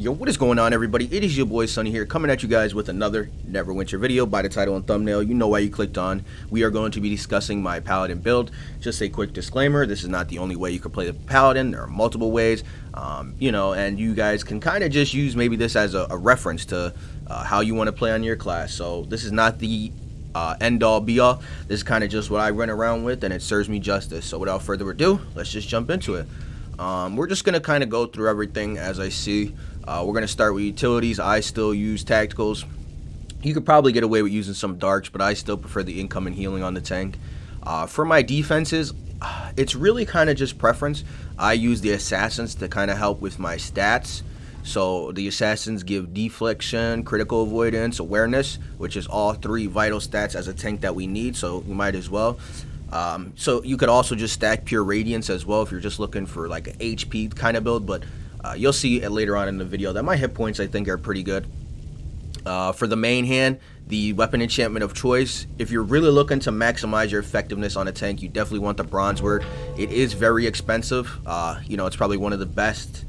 Yo, what is going on, everybody? It is your boy Sonny here, coming at you guys with another Neverwinter video. By the title and thumbnail, you know why you clicked on. We are going to be discussing my Paladin build. Just a quick disclaimer, this is not the only way you can play the Paladin. There are multiple ways, and you guys can kind of just use maybe this as a reference to how you want to play on your class. So this is not the end-all be-all. This is kind of just what I run around with, and it serves me justice. So without further ado, let's just jump into it. We're just going to kind of go through everything as I see. We're going to start with utilities. I still use tacticals. You could probably get away with using some darks, but I still prefer the income and healing on the tank. For my defenses, it's really kind of just preference. I use the assassins to kind of help with my stats. So the assassins give deflection, critical avoidance, awareness, which is all three vital stats as a tank that we need, so you might as well. So you could also just stack pure radiance as well if you're just looking for like an HP kind of build, but you'll see it later on in the video that my hit points I think are pretty good. For the main hand, the weapon enchantment of choice, if you're really looking to maximize your effectiveness on a tank, you definitely want the bronze word. It is very expensive. It's probably one of the best.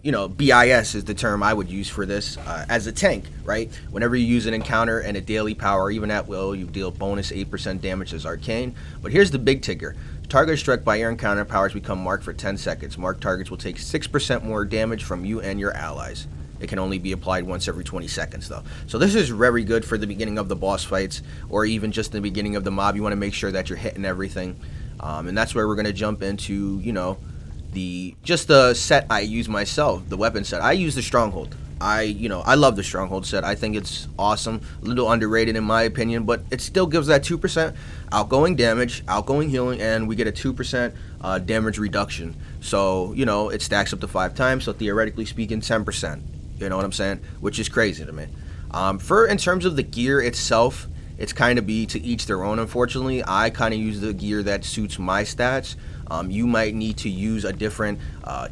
BIS is the term I would use for this as a tank, right? Whenever you use an encounter and a daily power, even at will, you deal bonus 8% damage as arcane. But here's the big ticker. Targets struck by your encounter powers become marked for 10 seconds. Marked targets will take 6% more damage from you and your allies. It can only be applied once every 20 seconds though. So this is very good for the beginning of the boss fights, or even just the beginning of the mob. You want to make sure that you're hitting everything. And that's where we're going to jump into, the set I use myself, the weapon set. I use the Stronghold. I love the Stronghold set. I think it's awesome. A little underrated in my opinion, but it still gives that 2% outgoing damage, outgoing healing, and we get a 2% damage reduction. So, it stacks up to 5 times, so theoretically speaking, 10%. You know what I'm saying? Which is crazy to me. In terms of the gear itself, it's kind of be to each their own, unfortunately. I kind of use the gear that suits my stats. You might need to use a different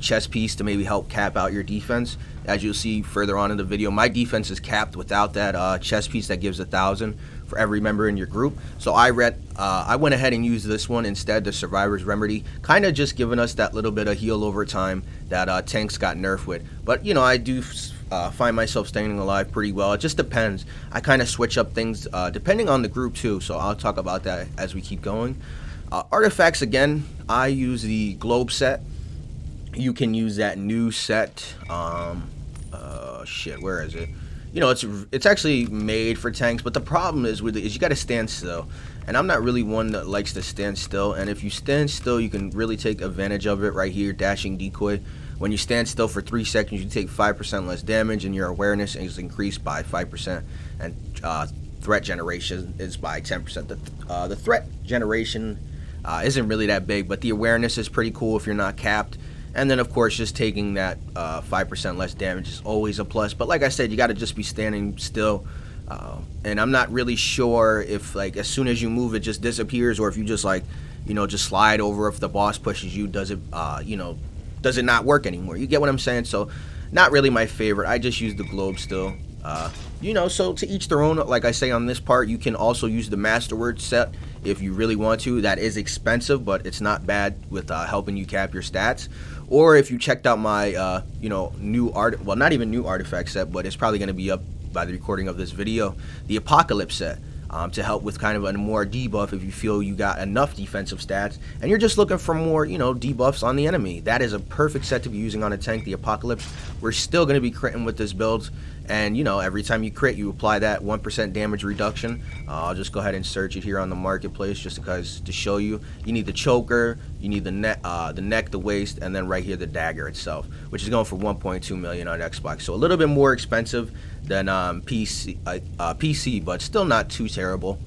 chest piece to maybe help cap out your defense. As you'll see further on in the video, my defense is capped without that chest piece that gives 1,000 for every member in your group. So I went ahead and used this one instead, the Survivor's Remedy, kind of just giving us that little bit of heal over time that tanks got nerfed with. But I do find myself staying alive pretty well. It just depends. I kind of switch up things depending on the group too, so I'll talk about that as we keep going. Artifacts, again, I use the globe set. You can use that new set. Where is it? It's actually made for tanks, but the problem is with it is you got to stand still, and I'm not really one that likes to stand still. And if you stand still, you can really take advantage of it right here, dashing decoy. When you stand still for 3 seconds, you take 5% less damage, and your awareness is increased by 5%, and threat generation is by 10%. The threat generation isn't really that big, but the awareness is pretty cool if you're not capped. And then of course just taking that 5% less damage is always a plus. But like I said, you got to just be standing still, and I'm not really sure if as soon as you move it just disappears, or if you just just slide over if the boss pushes you, does it not work anymore? You get what I'm saying? So not really my favorite. I just use the globe still. So to each their own. Like I say on this part, you can also use the Masterword set if you really want to. That is expensive, but it's not bad with helping you cap your stats. Or if you checked out my not even new artifact set, but it's probably going to be up by the recording of this video, the Apocalypse set, to help with kind of a more debuff if you feel you got enough defensive stats and you're just looking for more debuffs on the enemy. That is a perfect set to be using on a tank, the Apocalypse. We're still going to be critting with this build, and every time you crit, you apply that 1% damage reduction. I'll just go ahead and search it here on the marketplace just because to show you. You need the choker, you need the neck, the waist, and then right here the dagger itself, which is going for 1.2 million on Xbox. So a little bit more expensive than PC, but still not too terrible.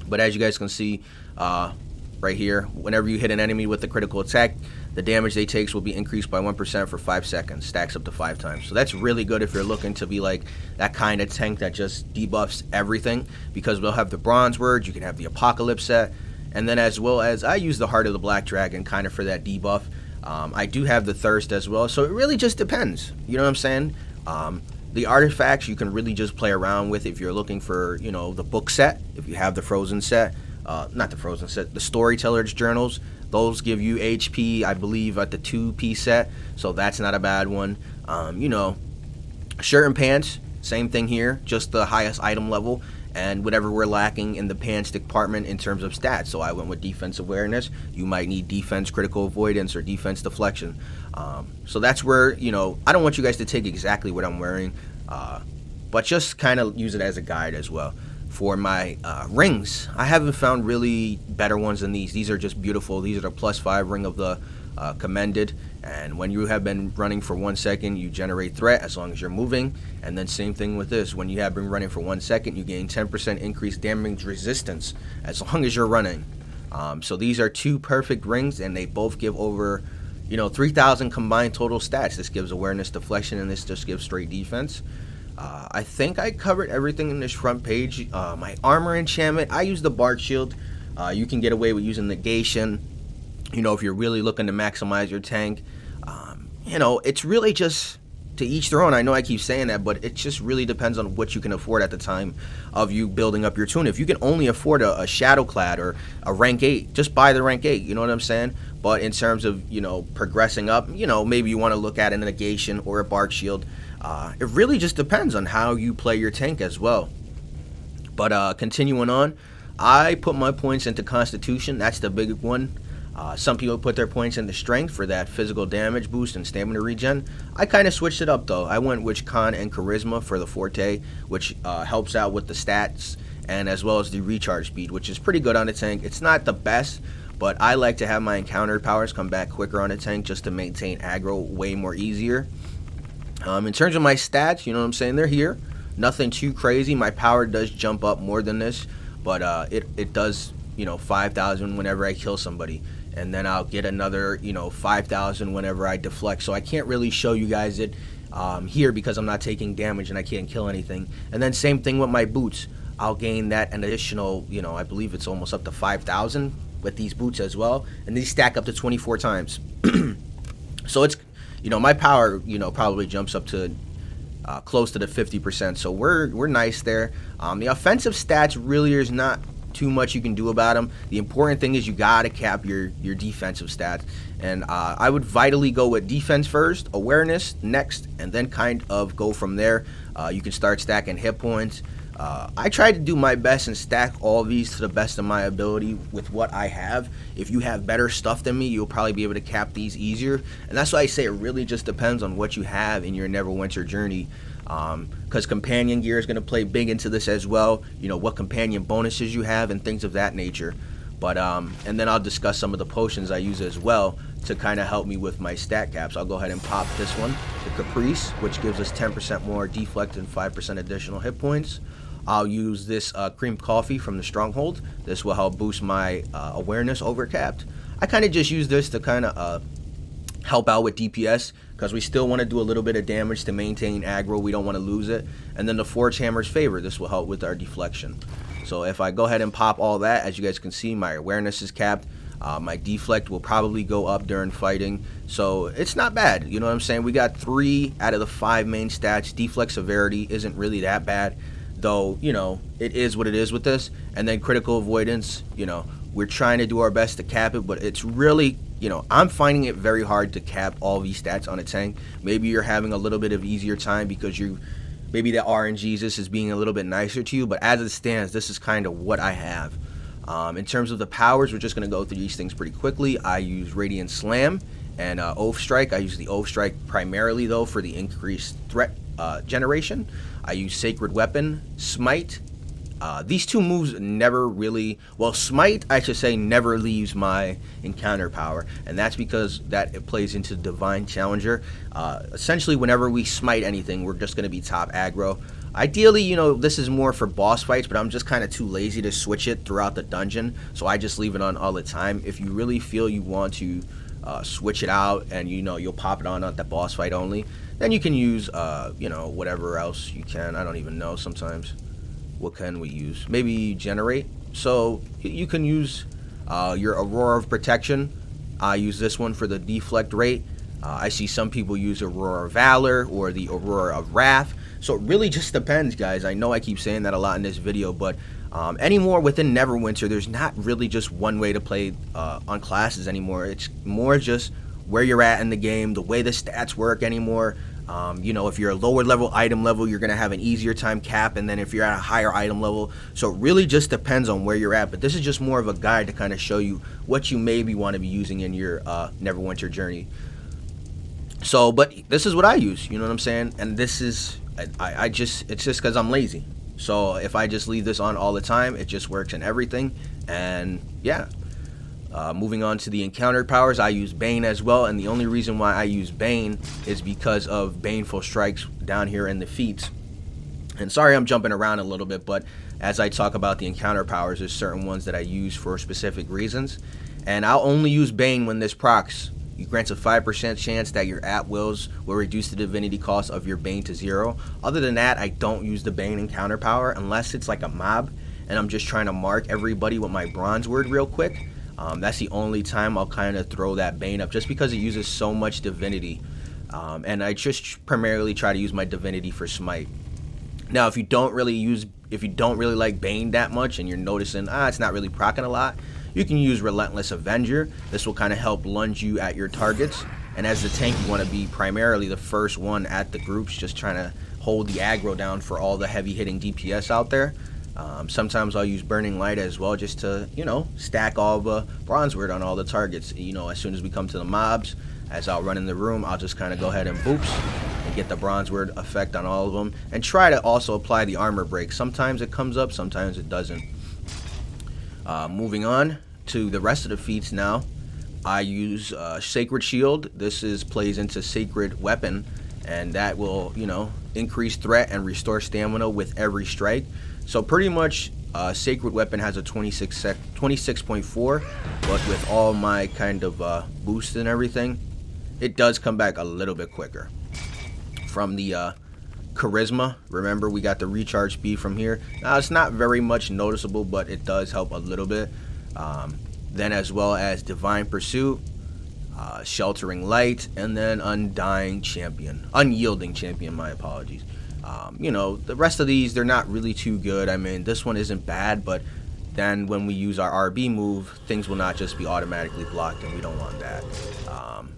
But as you guys can see right here, whenever you hit an enemy with a critical attack, the damage they take will be increased by 1% for 5 seconds, stacks up to 5 times. So that's really good if you're looking to be like that kind of tank that just debuffs everything, because we'll have the bronze word, you can have the Apocalypse set, and then as well as I use the Heart of the Black Dragon kind of for that debuff. I do have the Thirst as well, so it really just depends. You know what I'm saying? The artifacts you can really just play around with if you're looking for, the book set. If you have the Frozen set, not the Frozen set, the Storyteller's Journals, those give you HP, I believe, at the 2P set, so that's not a bad one. Shirt and pants, same thing here, just the highest item level and whatever we're lacking in the pants department in terms of stats. So I went with defense awareness. You might need defense critical avoidance or defense deflection. So that's where, you know, I don't want you guys to take exactly what I'm wearing, but just kind of use it as a guide as well. For my rings, I haven't found really better ones than these. These are just beautiful. These are the +5 ring of the commended, and when you have been running for 1 second, you generate threat as long as you're moving. And then same thing with this, when you have been running for 1 second, you gain 10% increased damage resistance as long as you're running. So these are 2 perfect rings, and they both give over, you know, 3,000 combined total stats. This gives awareness, deflection, and this just gives straight defense. I think I covered everything in this front page. My armor enchantment, I use the Bark Shield. You can get away with using negation, you know, if you're really looking to maximize your tank. You know, it's really just to each their own. I know I keep saying that, but it just really depends on what you can afford at the time of you building up your toon. If you can only afford a Shadowclad or a rank 8, just buy the rank 8, you know what I'm saying? But in terms of, you know, progressing up, you know, maybe you want to look at a negation or a Bark Shield. It really just depends on how you play your tank as well. But continuing on, I put my points into Constitution. That's the big one. Some people put their points into Strength for that physical damage boost and stamina regen. I kind of switched it up though. I went with Con and Charisma for the Forte, which helps out with the stats and as well as the recharge speed, which is pretty good on the tank. It's not the best, but I like to have my encounter powers come back quicker on the tank just to maintain aggro way more easier. In terms of my stats, you know what I'm saying, they're here. Nothing too crazy. My power does jump up more than this, but it does, you know, 5,000 whenever I kill somebody. And then I'll get another, you know, 5,000 whenever I deflect. So I can't really show you guys it here because I'm not taking damage and I can't kill anything. And then same thing with my boots. I'll gain that an additional, you know, I believe it's almost up to 5,000 with these boots as well. And these stack up to 24 times. So it's, you know, my power, you know, probably jumps up to close to the 50%. So we're nice there. The offensive stats really is not too much you can do about them. The important thing is you gotta cap your defensive stats, and I would vitally go with defense first, awareness next, and then kind of go from there. You can start stacking hit points. I try to do my best and stack all these to the best of my ability with what I have. If you have better stuff than me, you'll probably be able to cap these easier, and that's why I say it really just depends on what you have in your Neverwinter journey. Because companion gear is going to play big into this as well, you know, what companion bonuses you have and things of that nature. But and then I'll discuss some of the potions I use as well to kind of help me with my stat caps. I'll go ahead and pop this one, the Caprice, which gives us 10% more deflect and 5% additional hit points. I'll use this cream coffee from the Stronghold. This will help boost my awareness over capped. I kind of just use this to kind of help out with DPS because we still want to do a little bit of damage to maintain aggro. We don't want to lose it. And then the Forge Hammer's Favor. This will help with our deflection. So if I go ahead and pop all that, as you guys can see, my awareness is capped. My deflect will probably go up during fighting. So it's not bad. You know what I'm saying? We got 3 out of the 5 main stats. Deflect severity isn't really that bad, though, you know, it is what it is with this. And then critical avoidance, you know, we're trying to do our best to cap it, but it's really, you know, I'm finding it very hard to cap all these stats on a tank. Maybe you're having a little bit of easier time because maybe the RNGesus is being a little bit nicer to you, but as it stands, this is kind of what I have. In terms of the powers, we're just going to go through these things pretty quickly. I use Radiant Slam and Oath Strike. I use the Oath Strike primarily, though, for the increased threat generation. I use Sacred Weapon, Smite. These 2 moves never really, well, Smite, I should say, never leaves my encounter power, and that's because it plays into Divine Challenger. Essentially, whenever we smite anything, we're just going to be top aggro. Ideally, you know, this is more for boss fights, but I'm just kind of too lazy to switch it throughout the dungeon, so I just leave it on all the time. If you really feel you want to switch it out and, you know, you'll pop it on at the boss fight only, then you can use, you know, whatever else you can. I don't even know sometimes. What can we use? Maybe Generate. So you can use your Aurora of Protection. I use this one for the deflect rate. I see some people use Aurora of Valor or the Aurora of Wrath. So it really just depends, guys. I know I keep saying that a lot in this video, but anymore within Neverwinter, there's not really just one way to play on classes anymore. It's more just where you're at in the game, the way the stats work anymore. You know, if you're a lower level item level, you're going to have an easier time cap, and then if you're at a higher item level. So it really just depends on where you're at, but this is just more of a guide to kind of show you what you maybe want to be using in your Neverwinter journey. So, but this is what I use, you know what I'm saying? And this is, it's just because I'm lazy. So if I just leave this on all the time, it just works in everything. And yeah. Moving on to the encountered powers, I use Bane as well, and the only reason why I use Bane is because of Baneful Strikes down here in the feats. And sorry I'm jumping around a little bit, but as I talk about the encounter powers, there's certain ones that I use for specific reasons, and I'll only use Bane when this procs. You grant a 5% chance that your at-wills will reduce the divinity cost of your Bane to 0. Other than that, I don't use the Bane encounter power unless it's like a mob, and I'm just trying to mark everybody with my bronze word real quick. That's the only time I'll kind of throw that Bane up, just because it uses so much divinity, and I just primarily try to use my divinity for smite. Now, if you don't really like Bane that much, and you're noticing it's not really proccing a lot, you can use Relentless Avenger. This will kind of help lunge you at your targets, and as the tank, you want to be primarily the first one at the groups, just trying to hold the aggro down for all the heavy hitting DPS out there. Sometimes I'll use Burning Light as well, just to, you know, stack all the bronze word on all the targets. You know, as soon as we come to the mobs, as I'll run in the room, I'll just kind of go ahead and boops and get the bronze word effect on all of them, and try to also apply the armor break. Sometimes it comes up, sometimes it doesn't. Moving on to the rest of the feats now, I use Sacred Shield. This plays into Sacred Weapon, and that will, you know, increase threat and restore stamina with every strike. So pretty much Sacred Weapon has a 26.4, but with all my kind of boosts and everything, it does come back a little bit quicker. From the Charisma, remember we got the recharge speed from here. Now it's not very much noticeable, but it does help a little bit. Then as well as Divine Pursuit, Sheltering Light, and then Unyielding Champion, my apologies. You know, the rest of these, they're not really too good. I mean, this one isn't bad, but then when we use our RB move, things will not just be automatically blocked, and we don't want that.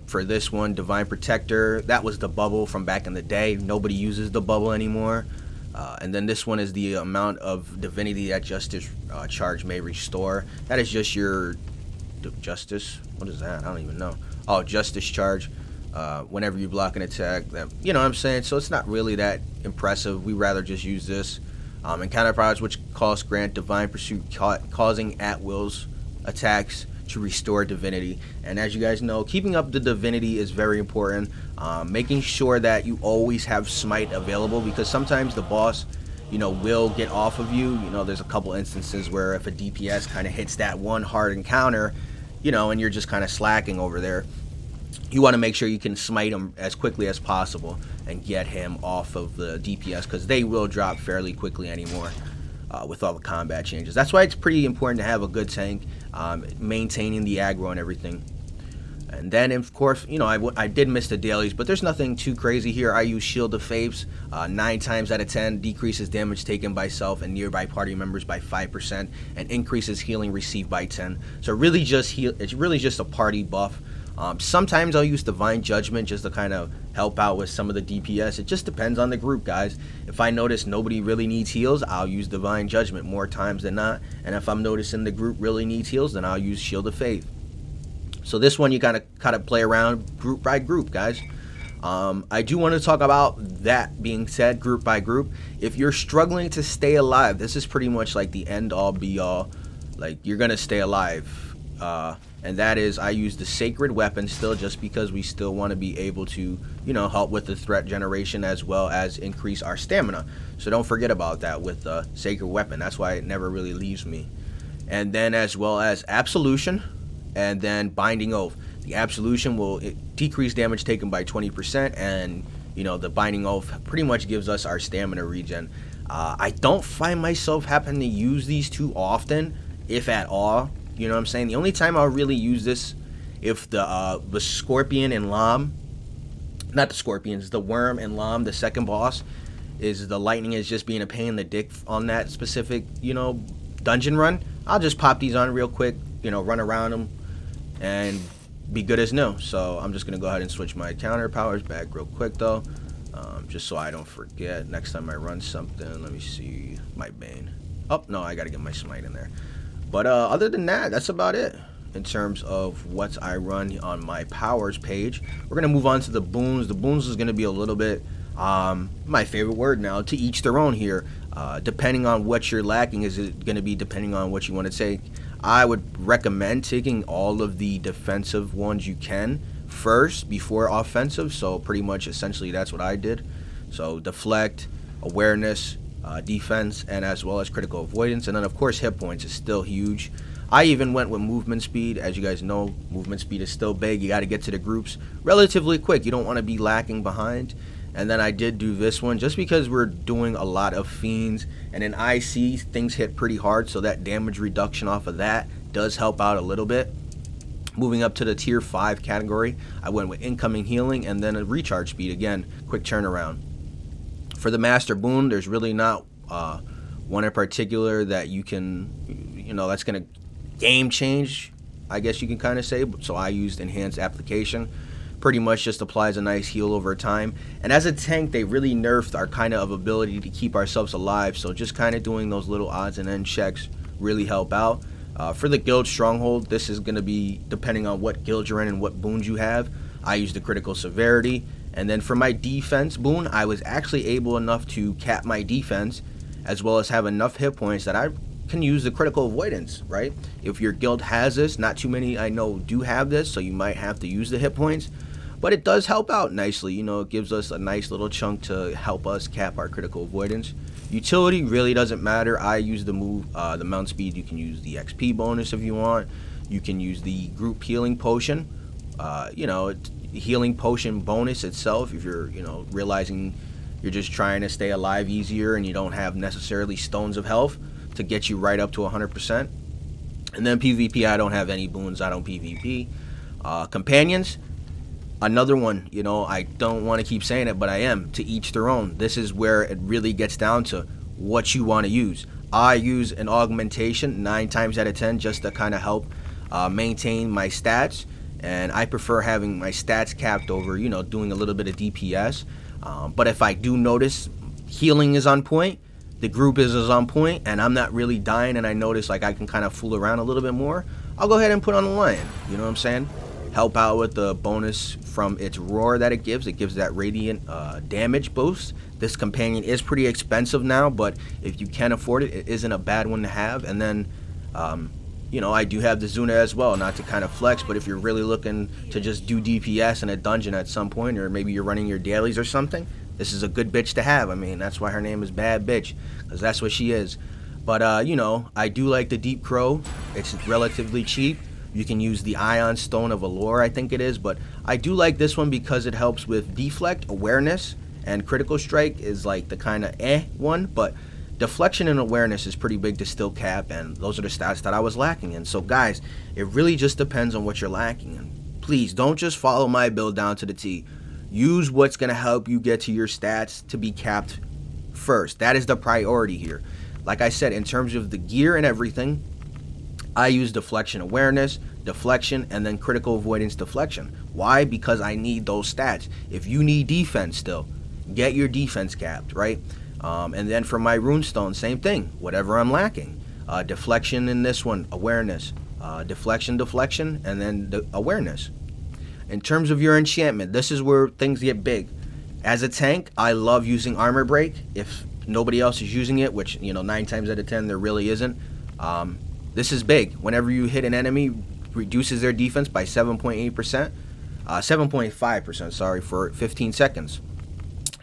For this one, Divine Protector, that was the bubble from back in the day. Nobody uses the bubble anymore. And then this one is the amount of divinity that Justice charge may restore. That is just your Justice. What is that? I don't even know. Oh, Justice charge. Whenever you block an attack, you know what I'm saying? So it's not really that impressive. We rather just use this. And counter powers, which cost grant Divine Pursuit, causing at-wills attacks to restore divinity. And as you guys know, keeping up the divinity is very important. Making sure that you always have smite available, because sometimes the boss, you know, will get off of you. You know, there's a couple instances where if a DPS kind of hits that one hard encounter, you know, and you're just kind of slacking over there, you want to make sure you can smite him as quickly as possible and get him off of the DPS, because they will drop fairly quickly anymore with all the combat changes. That's why it's pretty important to have a good tank, maintaining the aggro and everything. And then, of course, you know, I did miss the dailies, but there's nothing too crazy here. I use Shield of Faiths. 9 times out of 10 decreases damage taken by self and nearby party members by 5%, and increases healing received by 10. So really just it's really just a party buff. Sometimes I'll use Divine Judgment just to kind of help out with some of the DPS. It just depends on the group, guys. If I notice nobody really needs heals, I'll use Divine Judgment more times than not. And if I'm noticing the group really needs heals, then I'll use Shield of Faith. So this one you gotta kind of play around group by group, guys. I do want to talk about that being said, group by group. If you're struggling to stay alive, this is pretty much like the end all be all. Like, you're gonna stay alive. And that is, I use the Sacred Weapon still, just because we still want to be able to, you know, help with the threat generation as well as increase our stamina. So don't forget about that with the Sacred Weapon. That's why it never really leaves me. And then as well as Absolution, and then Binding Oath. The Absolution will decrease damage taken by 20%, and, you know, the Binding Oath pretty much gives us our stamina regen. I don't find myself having to use these too often, if at all. You know what I'm saying? The only time I'll really use this, if the Scorpion and Lam, not the Scorpions, the Worm and Lam, the second boss, is the lightning is just being a pain in the dick on that specific, you know, dungeon run. I'll just pop these on real quick, you know, run around them, and be good as new. So I'm just going to go ahead and switch my counter powers back real quick, though. just so I don't forget next time I run something. Let me see my Bane. Oh, no, I got to get my Smite in there. But other than that, that's about it in terms of what I run on my powers page. We're going to move on to the boons. The boons is going to be a little bit my favorite word now, to each their own here. Depending on what you're lacking, is it going to be depending on what you want to take. I would recommend taking all of the defensive ones you can first before offensive. So pretty much essentially that's what I did. So deflect, awareness, defense, and as well as critical avoidance. And then of course hit points is still huge. I even went with movement speed. As you guys know, movement speed is still big. You got to get to the groups relatively quick. You don't want to be lacking behind. And then I did do this one just because we're doing a lot of fiends, and in IC things hit pretty hard, so that damage reduction off of that does help out a little bit. Moving up to the tier 5 category, I went with incoming healing and then a recharge speed. Again, quick turnaround. For the master boon, there's really not one in particular that you can, that's going to game change, I guess you can kind of say. So I used enhanced application. Pretty much just applies a nice heal over time. And as a tank, they really nerfed our kind of ability to keep ourselves alive. So just kind of doing those little odds and end checks really help out. For the guild Stronghold, this is going to be depending on what guild you're in and what boons you have. I use the critical severity. And then for my defense boon, I was actually able enough to cap my defense as well as have enough hit points that I can use the critical avoidance, right? If your guild has this, not too many I know do have this, so you might have to use the hit points. But it does help out nicely. It gives us a nice little chunk to help us cap our critical avoidance. Utility really doesn't matter. I use the mount speed. You can use the XP bonus if you want. You can use the group healing potion. Healing potion bonus itself, if you're, realizing you're just trying to stay alive easier and you don't have necessarily stones of health to get you right up to 100%. And then PvP, I don't have any boons. I don't PvP. Companions. Another one, I don't want to keep saying it, but I am. To each their own. This is where it really gets down to what you want to use. I use an augmentation 9 times out of 10 just to kind of help maintain my stats. And I prefer having my stats capped over, doing a little bit of DPS. But if I do notice healing is on point, the group is on point, and I'm not really dying, and I notice like I can kind of fool around a little bit more, I'll go ahead and put on the lion. You know what I'm saying? Help out with the bonus from its roar that it gives. It gives that radiant damage boost. This companion is pretty expensive now, but if you can afford it, it isn't a bad one to have. And then, I do have the Zuna as well, not to kind of flex, but if you're really looking to just do DPS in a dungeon at some point, or maybe you're running your dailies or something, this is a good bitch to have. I mean, that's why her name is Bad Bitch, because that's what she is. But, I do like the Deep Crow. It's relatively cheap. You can use the Ion Stone of Allure, I think it is, but I do like this one because it helps with deflect, awareness, and critical strike is like the kind of one, but deflection and awareness is pretty big to still cap, and those are the stats that I was lacking in. So guys, it really just depends on what you're lacking in. Please don't just follow my build down to the T. Use what's going to help you get to your stats to be capped first. That is the priority here. Like I said, in terms of the gear and everything, I use deflection awareness, deflection, and then critical avoidance deflection. Why? Because I need those stats. If you need defense still, get your defense capped, right? And then for my Runestone, same thing. Whatever I'm lacking. Deflection in this one, awareness. Deflection, and then the awareness. In terms of your enchantment, this is where things get big. As a tank, I love using armor break. If nobody else is using it, which 9 times out of 10 there really isn't, this is big. Whenever you hit an enemy, reduces their defense by 7.8%, 7.5%, sorry, for 15 seconds.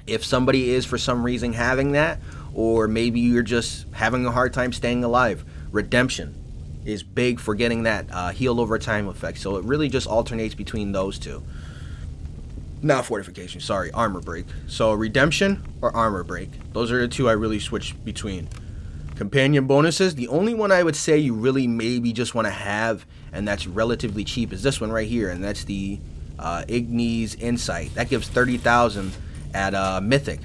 If somebody is for some reason having that, or maybe you're just having a hard time staying alive, redemption is big for getting that heal over time effect. So it really just alternates between those two. Not fortification, sorry, armor break. So redemption or armor break. Those are the two I really switch between. Companion bonuses, the only one I would say you really maybe just want to have, and that's relatively cheap, is this one right here, and that's the Ignis Insight. That gives 30,000 at Mythic.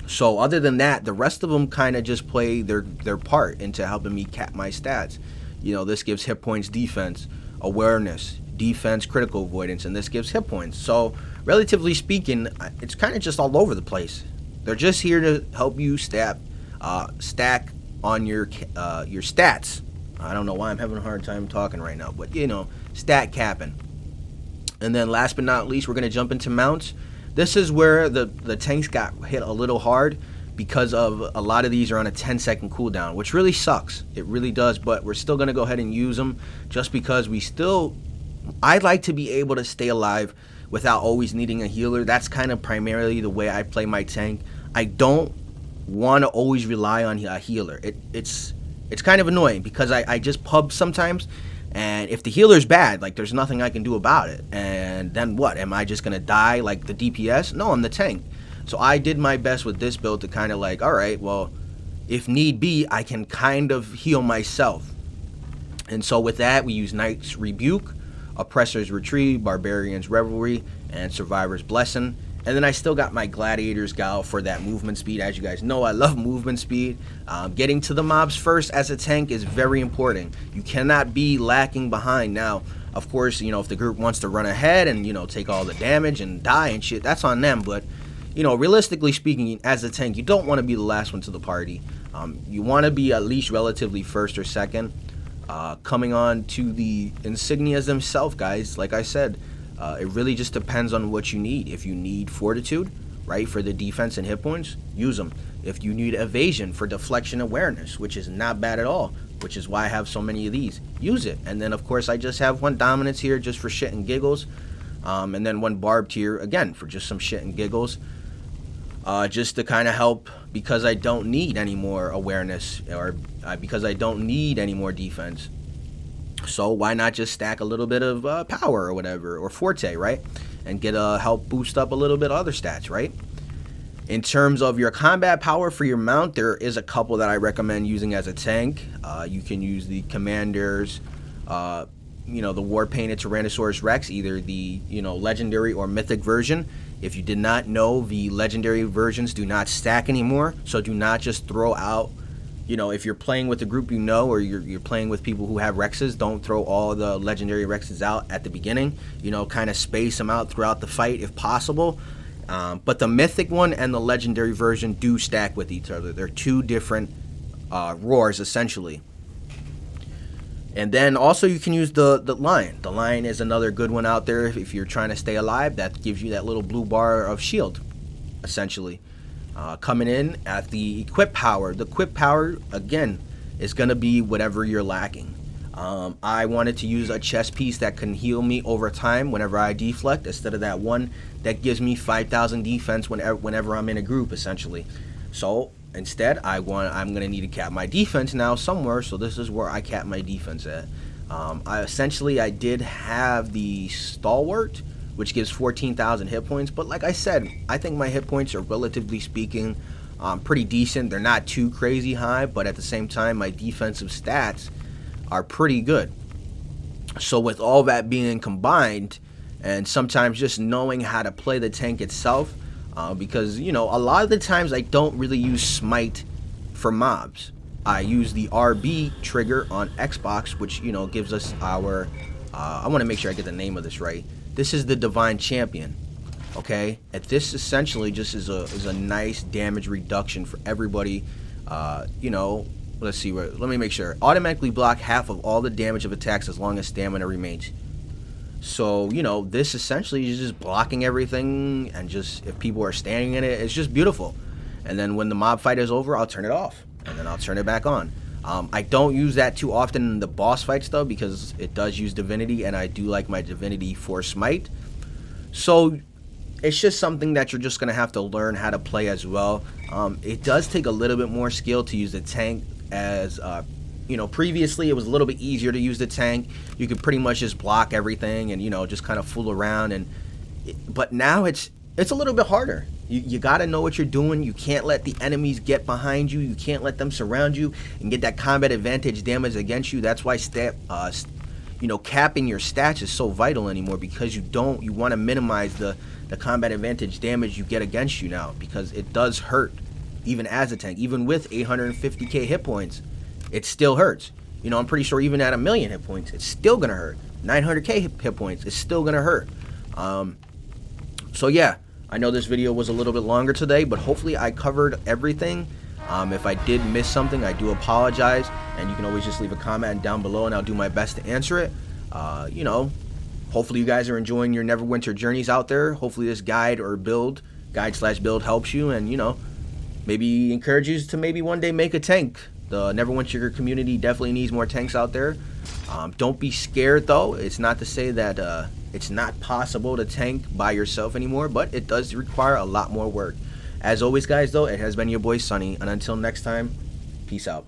So other than that, the rest of them kind of just play their part into helping me cap my stats. This gives hit points, defense, awareness, defense, critical avoidance, and this gives hit points. So relatively speaking, it's kind of just all over the place. They're just here to help you stack on your stats. I don't know why I'm having a hard time talking right now, but you know, stat capping. And then last but not least, we're going to jump into mounts. This is where the tanks got hit a little hard because of a lot of these are on a 10-second cooldown, which really sucks. It really does, but we're still going to go ahead and use them just because I'd like to be able to stay alive without always needing a healer. That's kind of primarily the way I play my tank. I don't want to always rely on a healer. It's kind of annoying because I just pub sometimes, and if the healer's bad, like there's nothing I can do about it. And then what? Am I just gonna die like the DPS? No, I'm the tank. So I did my best with this build to kind of like, all right, well, if need be, I can kind of heal myself. And so with that, we use Knight's Rebuke, Oppressor's Retreat, Barbarian's Revelry, and Survivor's Blessing. And then I still got my Gladiator's Gal for that movement speed. As you guys know, I love movement speed. Getting to the mobs first as a tank is very important. You cannot be lacking behind. Now, of course, you know, if the group wants to run ahead and, you know, take all the damage and die and shit, that's on them. But, you know, realistically speaking, as a tank, you don't want to be the last one to the party. You want to be at least relatively first or second. Coming on to the insignias themselves, guys, like I said, it really just depends on what you need. If you need fortitude, right, for the defense and hit points, use them. If you need evasion for deflection awareness, which is not bad at all, which is why I have so many of these, use it. And then of course I just have one dominance here just for shit and giggles, and then one barbed here again for just some shit and giggles, just to kind of help because I don't need any more awareness or because I don't need any more defense. So why not just stack a little bit of power or whatever, or forte, right? And get help boost up a little bit of other stats, right? In terms of your combat power for your mount, there is a couple that I recommend using as a tank. You can use the Commander's, you know, the War Painted Tyrannosaurus Rex, either the, you know, legendary or mythic version. If you did not know, the legendary versions do not stack anymore, so do not just throw out. You know, if you're playing with a group you know, or you're playing with people who have Rexes, don't throw all the legendary Rexes out at the beginning. You know, kind of space them out throughout the fight if possible. But the mythic one and the legendary version do stack with each other. They're two different roars, essentially. And then also you can use the lion. The lion is another good one out there if you're trying to stay alive. That gives you that little blue bar of shield, essentially. Coming in at the equip power. The equip power, again, is going to be whatever you're lacking. I wanted to use a chest piece that can heal me over time whenever I deflect, instead of that one that gives me 5,000 defense whenever I'm in a group, essentially. So instead, I'm going to need to cap my defense now somewhere, so this is where I cap my defense at. I did have the Stalwart, which gives 14,000 hit points, but like I said, I think my hit points are relatively speaking pretty decent. They're not too crazy high, but at the same time, my defensive stats are pretty good. So with all that being combined, and sometimes just knowing how to play the tank itself, because, you know, a lot of the times I don't really use smite for mobs. I use the RB trigger on Xbox, which, you know, gives us our, I want to make sure I get the name of this right. This is the Divine Champion, okay? And this essentially just is a nice damage reduction for everybody. You know, let's see, let me make sure. Automatically block half of all the damage of attacks as long as stamina remains. So, you know, this essentially is just blocking everything, and just if people are standing in it, it's just beautiful. And then when the mob fight is over, I'll turn it off, and then I'll turn it back on. I don't use that too often in the boss fights though, because it does use divinity, and I do like my divinity for smite. So it's just something that you're just going to have to learn how to play as well. It does take a little bit more skill to use the tank, as you know, previously it was a little bit easier to use the tank. You could pretty much just block everything and, you know, just kind of fool around, but now it's a little bit harder. You got to know what you're doing. You can't let the enemies get behind you. You can't let them surround you and get that combat advantage damage against you. That's why you know, capping your stats is so vital anymore, because you want to minimize the combat advantage damage you get against you now, because it does hurt even as a tank. Even with 850k hit points, it still hurts. You know, I'm pretty sure even at 1,000,000 hit points, it's still gonna hurt. 900k hit points, it's still gonna hurt. So yeah, I know this video was a little bit longer today, but hopefully I covered everything. If I did miss something, I do apologize, and you can always just leave a comment down below and I'll do my best to answer it. You know, hopefully you guys are enjoying your Neverwinter journeys out there. Hopefully this guide slash build helps you, and you know, maybe encourages you to maybe one day make a tank. The Neverwinter community definitely needs more tanks out there. Don't be scared though. It's not to say that it's not possible to tank by yourself anymore, but it does require a lot more work. As always, guys, though, it has been your boy Sonny, and until next time, peace out.